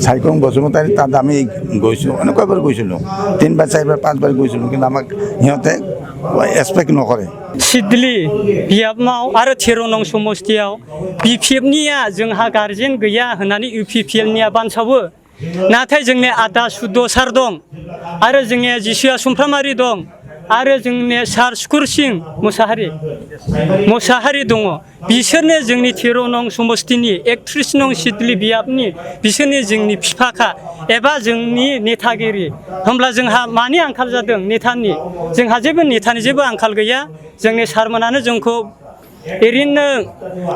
চাইকং বসুমতাৰী তাত আমি গৈছোঁ কয়বাৰ গৈছিলোঁ 3 বাৰ 4 বাৰ 5 বাৰ গৈছিলোঁ কিন্তু আমাক সিহঁতে এক্সপেক্ট নকৰে सिडली बियाबमाव आरो 13 नं समस्तियाव बिपिएफनिया जोंहा गार्जेन गैया होननानै इउपिपिएलनिया बानसावो नाथाय जोंनि आदा सुद' सार दं आरो जोंनिया जिसुआ सुमफ्रामारि दं आरो जोंनि सार सुकुर सिं मोसाहारि दङ बिसोरनो जोंनि 13 नं समस्तिनि 31 नं सिडली बियाबनि बिसोरनि जोंनि बिफाखा एबा जोंनि नेतागिरि होमब्ला जोंहा मानि आंखाल जादों नेतानि जोंहा जेबो नेतानि जेबो आंखाल गैया जोंनि सारमोनानो जोंखौ ओरैनो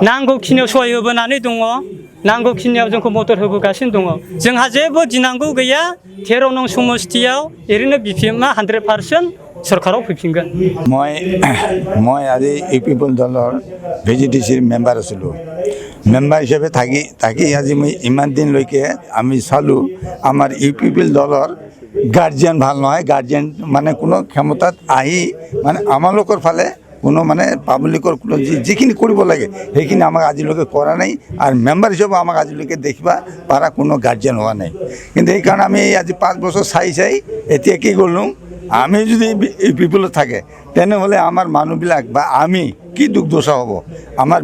नांगौखिनियाव सहाय होबोनानै दङ नांगौखिनियाव जोंखौ मदद होबोगासिनो दङ जोंहा जेबो गिनांगौ गैया 13 नं समस्तियाव ओरैनो बिपिएमआ 100% सरकाराव फैफिनगोन মই আজি ইউপিপিএল দলৰ ভিজিডিচিৰ মেম্বাৰ আছিলোঁ মেম্বাৰ হিচাপে থাকি আজি মই ইমান দিনলৈকে আমি চালোঁ আমাৰ ইউপিপিএল দলৰ গাৰ্জিয়ান ভাল নহয় গাৰ্জিয়ান মানে কোনো ক্ষমতাত আহি মানে আমালোকৰ ফালে কোনো মানে পাব্লিকৰ কোনো যিখিনি কৰিব লাগে সেইখিনি আমাক আজিলৈকে কৰা নাই আৰু মেম্বাৰ হিচাপে আমাক আজিলৈকে দেখিবা পাৰা কোনো গাৰ্জিয়ান হোৱা নাই কিন্তু সেইকাৰণে আমি আজি 5 বছৰ চাই এতিয়া কি কৰিলোঁ আমি যদি ইউপিপিএলত থাকে তেনেহ'লে আমাৰ মানুহবিলাক বা আমি কি দুখ দশা হ'ব আমাৰ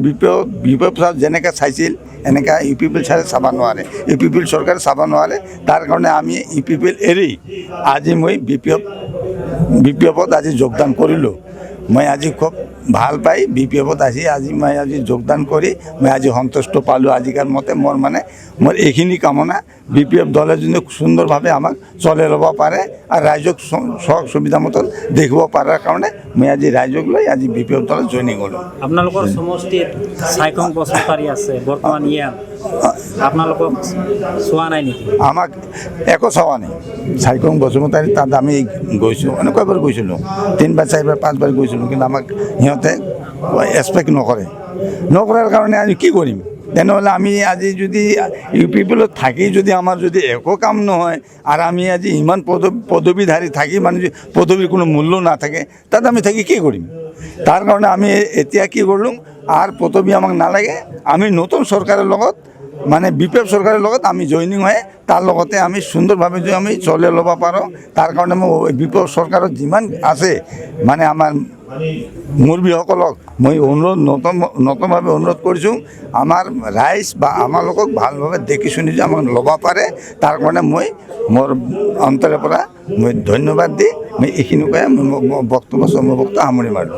বিপ্লৱ যেনেকৈ চাইছিল এনেকৈ ইউপিপিএল চাই চাব নোৱাৰে ইউপিপিএল চৰকাৰে চাব নোৱাৰে তাৰ কাৰণে আমি ইউপিপিএল এৰি আজি মই বিপিএফত আজি যোগদান কৰিলোঁ মই আজি খুব ভাল পাই বিপিএফত আজি মই যোগদান কৰি মই আজি সন্তুষ্ট পালোঁ আজিকাৰ মতে মোৰ এইখিনি কামনা বিপিএফ দলে যদি সুন্দৰভাৱে আমাক চলাই ল'ব পাৰে আৰু ৰাইজক সহজ সুবিধা মতন দেখিব পৰাৰ কাৰণে মই আজি ৰাইজক লৈ আজি বিপিএফ দলত জইনিং হ'লোঁ আপোনালোকৰ সমষ্টিত চাইকং বসুমতাৰী আছে বৰ্তমান ইয়াত আপোনালোকক চোৱা নাই নেকি আমাক একো চোৱা নাই চাইকং বসুমতাৰী তাত আমি গৈছোঁ কয়বাৰ গৈছিলোঁ 3 বাৰ 4 বাৰ 5 বাৰ গৈছিলোঁ কিন্তু আমাক সিহঁতে এক্সপেক্ট নকৰাৰ কাৰণে আমি কি কৰিম তেনেহ'লে আমি আজি যদি ইউপিপিএলত থাকি যদি আমাৰ যদি একো কাম নহয় আৰু আমি আজি ইমান পদবীধাৰী থাকি মানে পদবীৰ কোনো মূল্য নাথাকে তাত আমি থাকি কি কৰিম তাৰ কাৰণে আমি এতিয়া কি কৰিলোঁ আৰু পদবী আমাক নালাগে আমি নতুন চৰকাৰৰ লগত মানে বিপিএফ চৰকাৰৰ লগত আমি জইনিং হৈ তাৰ লগতে আমি সুন্দৰভাৱে যদি আমি চলাই ল'ব পাৰোঁ তাৰ কাৰণে মই বিপিএফ চৰকাৰত যিমান আছে মানে আমাৰ মুৰব্বীসকলক মই নতুনভাৱে অনুৰোধ কৰিছোঁ আমাৰ ৰাইজ বা আমালোকক ভালভাৱে দেখি শুনি যে আমাক ল'ব পাৰে তাৰ কাৰণে মই মোৰ অন্তৰৰ পৰা মই ধন্যবাদ দি মই এইখিনি কৈ বক্তব্য সামৰি মাৰিলোঁ